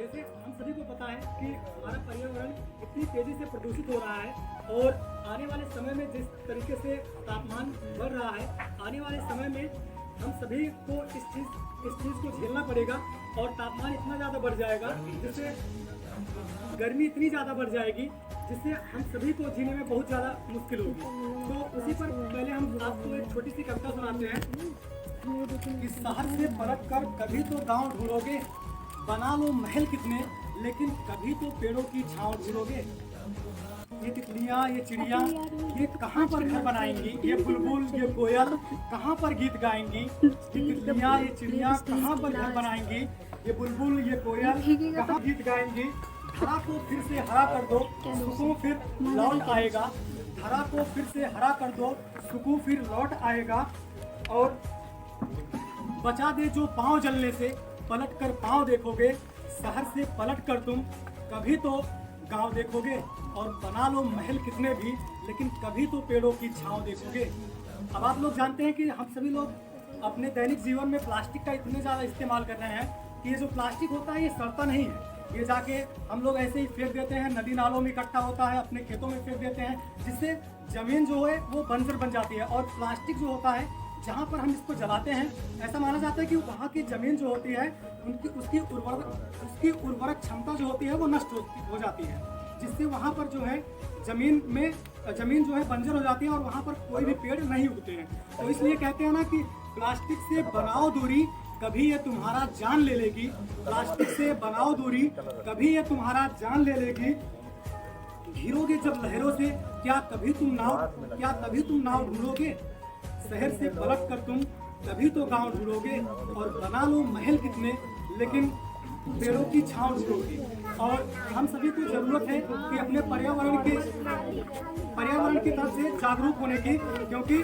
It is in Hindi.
जैसे हम सभी को पता है कि हमारा पर्यावरण इतनी तेजी से प्रदूषित हो रहा है और आने वाले समय में जिस तरीके से तापमान बढ़ रहा है, आने वाले समय में हम सभी को इस चीज़ को झेलना पड़ेगा और तापमान इतना ज़्यादा बढ़ जाएगा जिससे गर्मी इतनी ज़्यादा बढ़ जाएगी जिससे हम सभी को जीने में बहुत ज़्यादा मुश्किल होगी। तो उसी पर पहले हम आपको एक छोटी सी कविता सुनाते हैं कि शहर से पलट कर कभी तो गांव ढूंढोगे, बना लो महल कितने लेकिन कभी तो पेड़ों की छांव ढूंढोगे। ये तितलियां, ये चिड़िया, ये कहाँ पर घर बनाएंगी, ये बुलबुल, ये कोयल कहाँ पर गीत गाएंगी। ये तितलियां, ये चिड़िया कहाँ पर घर बनाएंगी, ये बुलबुल, ये कोयल कहाँ गीत गाएंगी। धरा को फिर से हरा कर दो, सुकून फिर लौट आएगा। धरा को फिर से हरा कर दो, सुकून फिर लौट आएगा। और बचा दे जो पाँव जलने से, पलट कर पाँव देखोगे। शहर से पलट कर तुम कभी तो गांव देखोगे। और बना लो महल कितने भी लेकिन कभी तो पेड़ों की छांव देखोगे। अब आप लोग जानते हैं कि हम सभी लोग अपने दैनिक जीवन में प्लास्टिक का इतने ज़्यादा इस्तेमाल कर रहे हैं कि ये जो प्लास्टिक होता है ये सड़ता नहीं है। ये जाके हम लोग ऐसे ही फेंक देते हैं, नदी नालों में इकट्ठा होता है, अपने खेतों में फेंक देते हैं, जिससे ज़मीन जो है वो बंजर बन जाती है। और प्लास्टिक जो होता है जहाँ पर हम इसको जलाते हैं, ऐसा माना जाता है कि वहाँ की ज़मीन जो होती है उसकी उर्वरक क्षमता जो होती है वो नष्ट हो जाती है, जिससे वहाँ पर जो है ज़मीन जो है बंजर हो जाती है और वहाँ पर कोई भी पेड़ नहीं उगते हैं। तो इसलिए कहते हैं ना कि प्लास्टिक से बनाओ दूरी, कभी ये तुम्हारा जान ले लेगी। प्लास्टिक से बनाओ दूरी, कभी ये तुम्हारा जान ले लेगी। घिरोगे जब लहरों से, क्या कभी तुम नाव ढूंढोगे। शहर से पलट कर तुम कभी तो गांव ढूंढोगे। और बना लो महल कितने लेकिन पेड़ों की छांव ढूंढोगे। और हम सभी को जरूरत है कि अपने पर्यावरण की तरफ से जागरूक होने की, क्योंकि